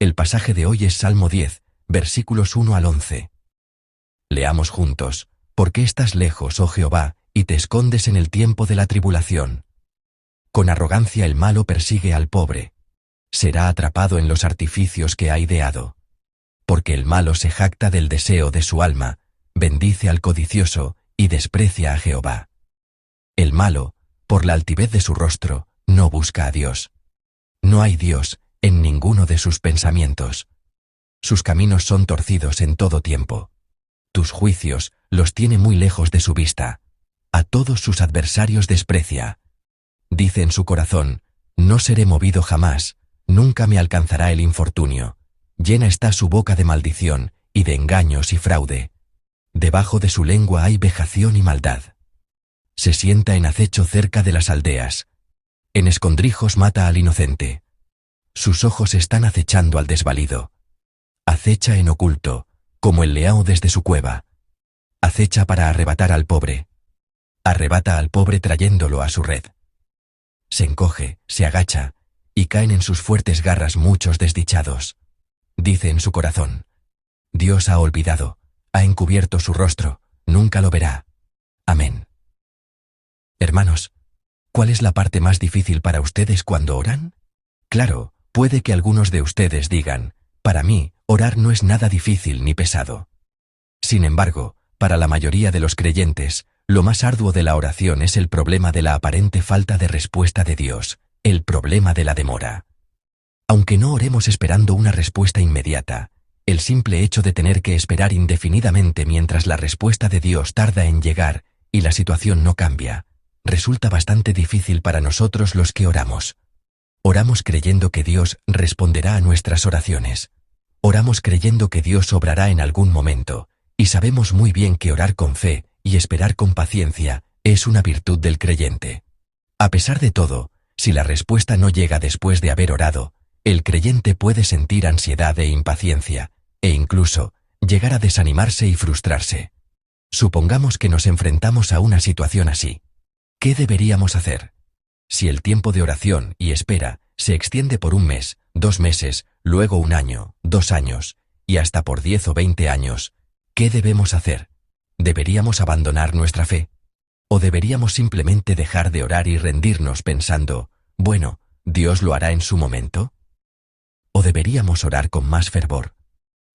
El pasaje de hoy es Salmo 10, versículos 1 al 11. Leamos juntos. ¿Por qué estás lejos, oh Jehová, y te escondes en el tiempo de la tribulación? Con arrogancia el malo persigue al pobre. Será atrapado en los artificios que ha ideado. Porque el malo se jacta del deseo de su alma, bendice al codicioso y desprecia a Jehová. El malo, por la altivez de su rostro, no busca a Dios. No hay Dios en ninguno de sus pensamientos. Sus caminos son torcidos en todo tiempo. Tus juicios los tiene muy lejos de su vista. A todos sus adversarios desprecia. Dice en su corazón, no seré movido jamás, nunca me alcanzará el infortunio. Llena está su boca de maldición y de engaños y fraude. Debajo de su lengua hay vejación y maldad. Se sienta en acecho cerca de las aldeas. En escondrijos mata al inocente. Sus ojos están acechando al desvalido. Acecha en oculto, como el león desde su cueva. Acecha para arrebatar al pobre. Arrebata al pobre trayéndolo a su red. Se encoge, se agacha, y caen en sus fuertes garras muchos desdichados. Dice en su corazón, Dios ha olvidado, ha encubierto su rostro, nunca lo verá. Amén. Hermanos, ¿cuál es la parte más difícil para ustedes cuando oran? Claro, puede que algunos de ustedes digan, para mí, orar no es nada difícil ni pesado. Sin embargo, para la mayoría de los creyentes, lo más arduo de la oración es el problema de la aparente falta de respuesta de Dios, el problema de la demora. Aunque no oremos esperando una respuesta inmediata, el simple hecho de tener que esperar indefinidamente mientras la respuesta de Dios tarda en llegar y la situación no cambia, resulta bastante difícil para nosotros los que oramos. Oramos creyendo que Dios responderá a nuestras oraciones. Oramos creyendo que Dios obrará en algún momento, y sabemos muy bien que orar con fe y esperar con paciencia es una virtud del creyente. A pesar de todo, si la respuesta no llega después de haber orado, el creyente puede sentir ansiedad e impaciencia, e incluso llegar a desanimarse y frustrarse. Supongamos que nos enfrentamos a una situación así. ¿Qué deberíamos hacer? Si el tiempo de oración y espera se extiende por 1 mes, 2 meses, luego 1 año, 2 años, y hasta por 10 o 20 años, ¿qué debemos hacer? ¿Deberíamos abandonar nuestra fe? ¿O deberíamos simplemente dejar de orar y rendirnos pensando, bueno, Dios lo hará en su momento? ¿O deberíamos orar con más fervor?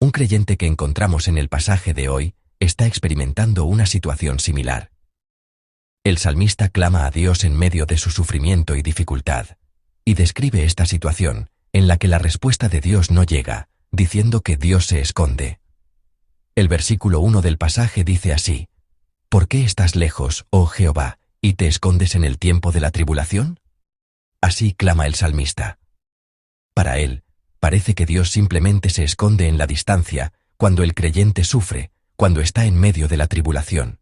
Un creyente que encontramos en el pasaje de hoy está experimentando una situación similar. El salmista clama a Dios en medio de su sufrimiento y dificultad, y describe esta situación en la que la respuesta de Dios no llega, diciendo que Dios se esconde. El versículo 1 del pasaje dice así, ¿por qué estás lejos, oh Jehová, y te escondes en el tiempo de la tribulación? Así clama el salmista. Para él, parece que Dios simplemente se esconde en la distancia cuando el creyente sufre, cuando está en medio de la tribulación.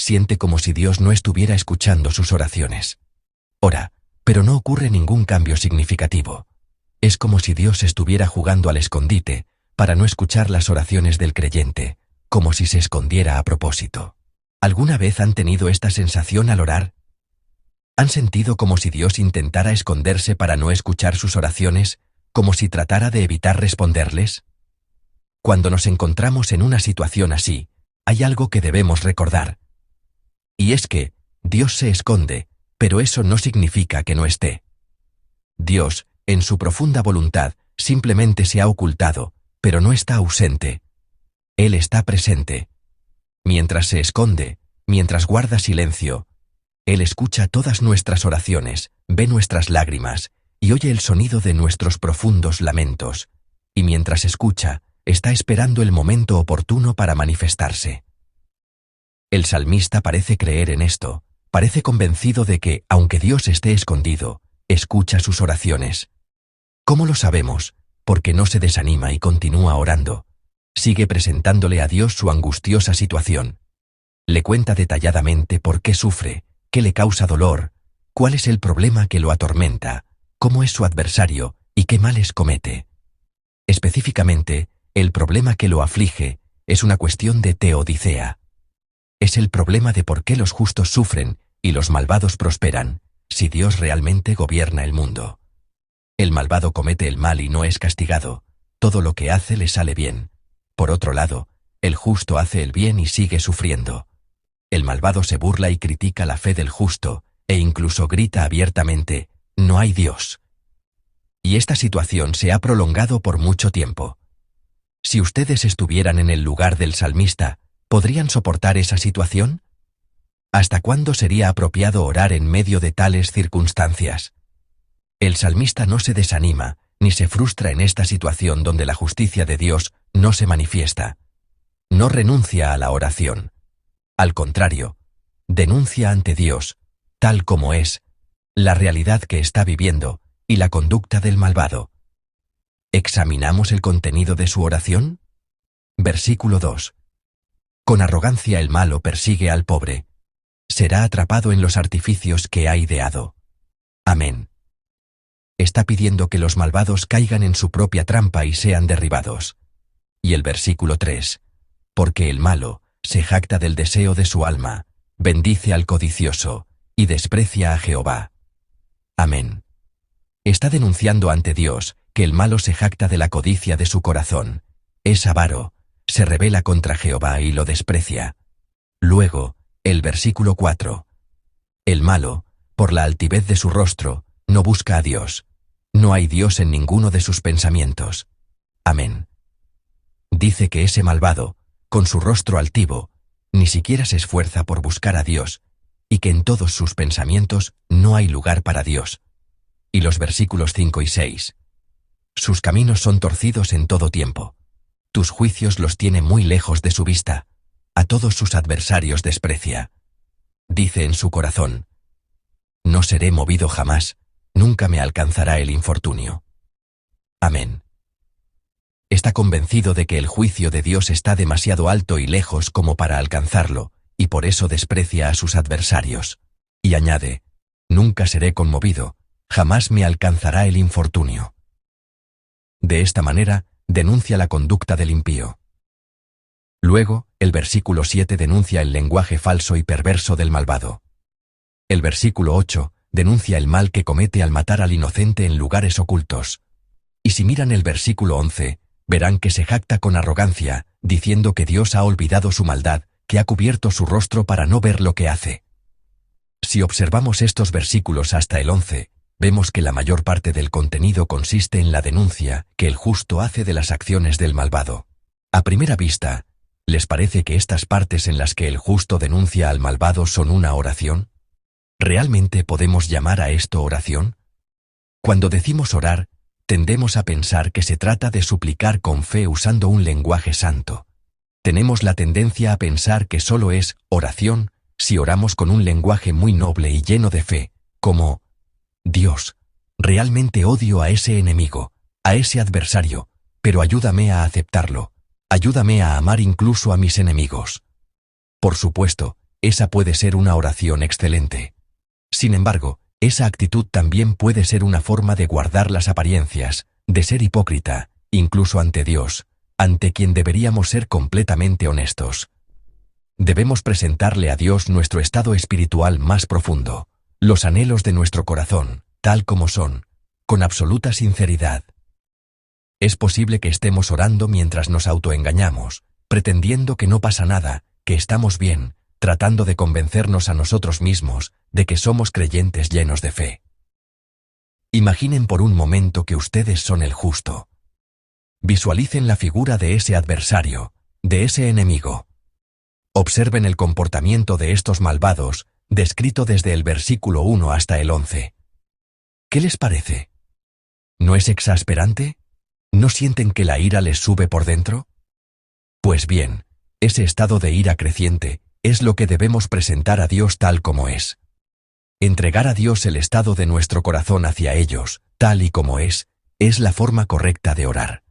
Siente como si Dios no estuviera escuchando sus oraciones. Ora, pero no ocurre ningún cambio significativo. Es como si Dios estuviera jugando al escondite para no escuchar las oraciones del creyente, como si se escondiera a propósito. ¿Alguna vez han tenido esta sensación al orar? ¿Han sentido como si Dios intentara esconderse para no escuchar sus oraciones, como si tratara de evitar responderles? Cuando nos encontramos en una situación así, hay algo que debemos recordar. Y es que, Dios se esconde, pero eso no significa que no esté. Dios, en su profunda voluntad, simplemente se ha ocultado, pero no está ausente. Él está presente. Mientras se esconde, mientras guarda silencio, Él escucha todas nuestras oraciones, ve nuestras lágrimas, y oye el sonido de nuestros profundos lamentos, y mientras escucha, está esperando el momento oportuno para manifestarse. El salmista parece creer en esto, parece convencido de que, aunque Dios esté escondido, escucha sus oraciones. ¿Cómo lo sabemos? Porque no se desanima y continúa orando. Sigue presentándole a Dios su angustiosa situación. Le cuenta detalladamente por qué sufre, qué le causa dolor, cuál es el problema que lo atormenta, cómo es su adversario y qué males comete. Específicamente, el problema que lo aflige es una cuestión de teodicea. Es el problema de por qué los justos sufren y los malvados prosperan, si Dios realmente gobierna el mundo. El malvado comete el mal y no es castigado, todo lo que hace le sale bien. Por otro lado, el justo hace el bien y sigue sufriendo. El malvado se burla y critica la fe del justo, e incluso grita abiertamente, «No hay Dios». Y esta situación se ha prolongado por mucho tiempo. Si ustedes estuvieran en el lugar del salmista, ¿podrían soportar esa situación? ¿Hasta cuándo sería apropiado orar en medio de tales circunstancias? El salmista no se desanima, ni se frustra en esta situación donde la justicia de Dios no se manifiesta. No renuncia a la oración. Al contrario, denuncia ante Dios, tal como es, la realidad que está viviendo y la conducta del malvado. ¿Examinamos el contenido de su oración? Versículo 2. Con arrogancia el malo persigue al pobre. Será atrapado en los artificios que ha ideado. Amén. Está pidiendo que los malvados caigan en su propia trampa y sean derribados. Y el versículo 3. Porque el malo se jacta del deseo de su alma, bendice al codicioso, y desprecia a Jehová. Amén. Está denunciando ante Dios que el malo se jacta de la codicia de su corazón, es avaro, se rebela contra Jehová y lo desprecia. Luego, el versículo 4. El malo, por la altivez de su rostro, no busca a Dios. No hay Dios en ninguno de sus pensamientos. Amén. Dice que ese malvado, con su rostro altivo, ni siquiera se esfuerza por buscar a Dios, y que en todos sus pensamientos no hay lugar para Dios. Y los versículos 5 y 6. Sus caminos son torcidos en todo tiempo. Tus juicios los tiene muy lejos de su vista. A todos sus adversarios desprecia. Dice en su corazón: no seré movido jamás, nunca me alcanzará el infortunio. Amén. Está convencido de que el juicio de Dios está demasiado alto y lejos como para alcanzarlo, y por eso desprecia a sus adversarios. Y añade: nunca seré conmovido, jamás me alcanzará el infortunio. De esta manera, denuncia la conducta del impío. Luego, el versículo 7 denuncia el lenguaje falso y perverso del malvado. El versículo 8 denuncia el mal que comete al matar al inocente en lugares ocultos. Y si miran el versículo 11, verán que se jacta con arrogancia, diciendo que Dios ha olvidado su maldad, que ha cubierto su rostro para no ver lo que hace. Si observamos estos versículos hasta el 11, vemos que la mayor parte del contenido consiste en la denuncia que el justo hace de las acciones del malvado. A primera vista, ¿les parece que estas partes en las que el justo denuncia al malvado son una oración? ¿Realmente podemos llamar a esto oración? Cuando decimos orar, tendemos a pensar que se trata de suplicar con fe usando un lenguaje santo. Tenemos la tendencia a pensar que solo es oración si oramos con un lenguaje muy noble y lleno de fe, como: Dios, realmente odio a ese enemigo, a ese adversario, pero ayúdame a aceptarlo, ayúdame a amar incluso a mis enemigos. Por supuesto, esa puede ser una oración excelente. Sin embargo, esa actitud también puede ser una forma de guardar las apariencias, de ser hipócrita, incluso ante Dios, ante quien deberíamos ser completamente honestos. Debemos presentarle a Dios nuestro estado espiritual más profundo, los anhelos de nuestro corazón, tal como son, con absoluta sinceridad. Es posible que estemos orando mientras nos autoengañamos, pretendiendo que no pasa nada, que estamos bien, tratando de convencernos a nosotros mismos de que somos creyentes llenos de fe. Imaginen por un momento que ustedes son el justo. Visualicen la figura de ese adversario, de ese enemigo. Observen el comportamiento de estos malvados, descrito desde el versículo 1 hasta el 11. ¿Qué les parece? ¿No es exasperante? ¿No sienten que la ira les sube por dentro? Pues bien, ese estado de ira creciente es lo que debemos presentar a Dios tal como es. Entregar a Dios el estado de nuestro corazón hacia ellos, tal y como es la forma correcta de orar.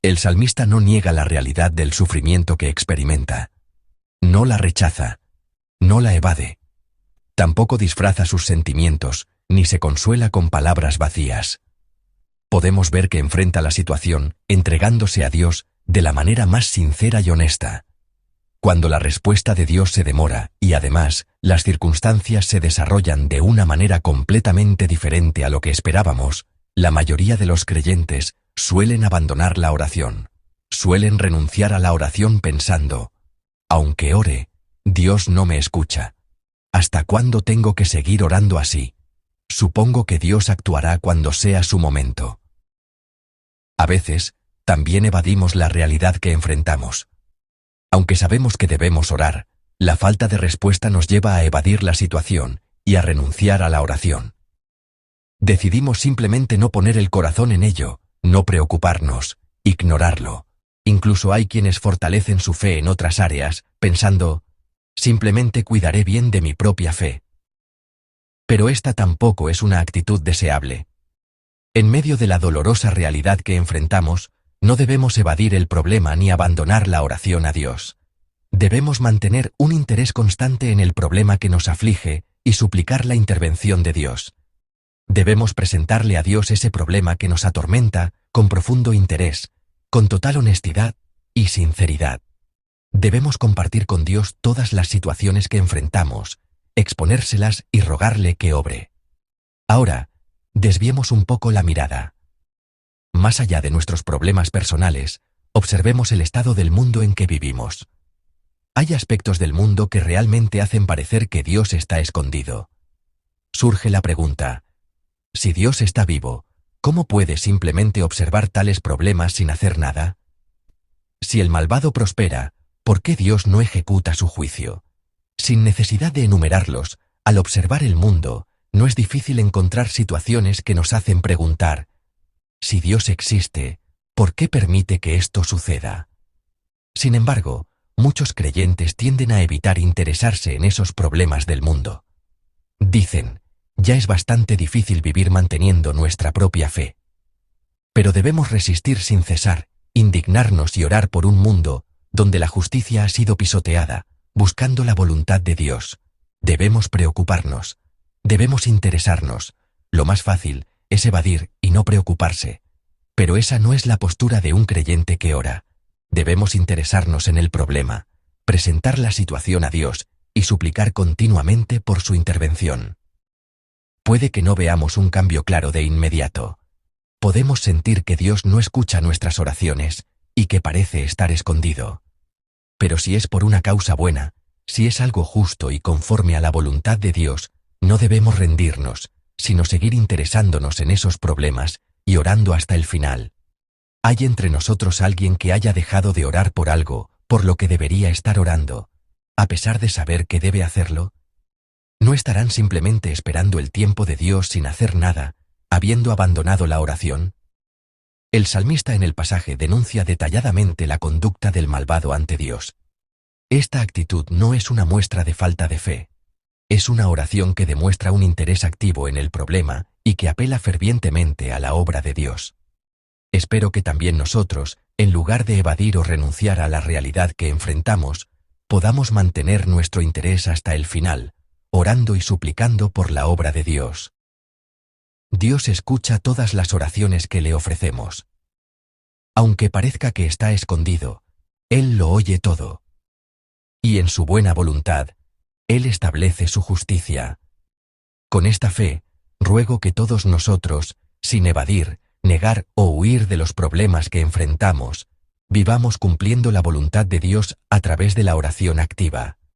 El salmista no niega la realidad del sufrimiento que experimenta. No la rechaza, no la evade. Tampoco disfraza sus sentimientos, ni se consuela con palabras vacías. Podemos ver que enfrenta la situación entregándose a Dios de la manera más sincera y honesta. Cuando la respuesta de Dios se demora y además las circunstancias se desarrollan de una manera completamente diferente a lo que esperábamos, la mayoría de los creyentes suelen abandonar la oración. Suelen renunciar a la oración pensando: aunque ore, Dios no me escucha. ¿Hasta cuándo tengo que seguir orando así? Supongo que Dios actuará cuando sea su momento. A veces, también evadimos la realidad que enfrentamos. Aunque sabemos que debemos orar, la falta de respuesta nos lleva a evadir la situación y a renunciar a la oración. Decidimos simplemente no poner el corazón en ello, no preocuparnos, ignorarlo. Incluso hay quienes fortalecen su fe en otras áreas, pensando: simplemente cuidaré bien de mi propia fe. Pero esta tampoco es una actitud deseable. En medio de la dolorosa realidad que enfrentamos, no debemos evadir el problema ni abandonar la oración a Dios. Debemos mantener un interés constante en el problema que nos aflige y suplicar la intervención de Dios. Debemos presentarle a Dios ese problema que nos atormenta con profundo interés, con total honestidad y sinceridad. Debemos compartir con Dios todas las situaciones que enfrentamos, exponérselas y rogarle que obre. Ahora, desviemos un poco la mirada. Más allá de nuestros problemas personales, observemos el estado del mundo en que vivimos. Hay aspectos del mundo que realmente hacen parecer que Dios está escondido. Surge la pregunta: si Dios está vivo, ¿cómo puede simplemente observar tales problemas sin hacer nada? Si el malvado prospera, ¿por qué Dios no ejecuta su juicio? Sin necesidad de enumerarlos, al observar el mundo, no es difícil encontrar situaciones que nos hacen preguntar: si Dios existe, ¿por qué permite que esto suceda? Sin embargo, muchos creyentes tienden a evitar interesarse en esos problemas del mundo. Dicen: ya es bastante difícil vivir manteniendo nuestra propia fe. Pero debemos resistir sin cesar, indignarnos y orar por un mundo donde la justicia ha sido pisoteada, buscando la voluntad de Dios. Debemos preocuparnos, debemos interesarnos. Lo más fácil es evadir y no preocuparse. Pero esa no es la postura de un creyente que ora. Debemos interesarnos en el problema, presentar la situación a Dios y suplicar continuamente por su intervención. Puede que no veamos un cambio claro de inmediato. Podemos sentir que Dios no escucha nuestras oraciones y que parece estar escondido. Pero si es por una causa buena, si es algo justo y conforme a la voluntad de Dios, no debemos rendirnos, sino seguir interesándonos en esos problemas y orando hasta el final. ¿Hay entre nosotros alguien que haya dejado de orar por algo, por lo que debería estar orando, a pesar de saber que debe hacerlo? ¿No estarán simplemente esperando el tiempo de Dios sin hacer nada, habiendo abandonado la oración? El salmista en el pasaje denuncia detalladamente la conducta del malvado ante Dios. Esta actitud no es una muestra de falta de fe. Es una oración que demuestra un interés activo en el problema y que apela fervientemente a la obra de Dios. Espero que también nosotros, en lugar de evadir o renunciar a la realidad que enfrentamos, podamos mantener nuestro interés hasta el final, orando y suplicando por la obra de Dios. Dios escucha todas las oraciones que le ofrecemos. Aunque parezca que está escondido, Él lo oye todo. Y en su buena voluntad, Él establece su justicia. Con esta fe, ruego que todos nosotros, sin evadir, negar o huir de los problemas que enfrentamos, vivamos cumpliendo la voluntad de Dios a través de la oración activa.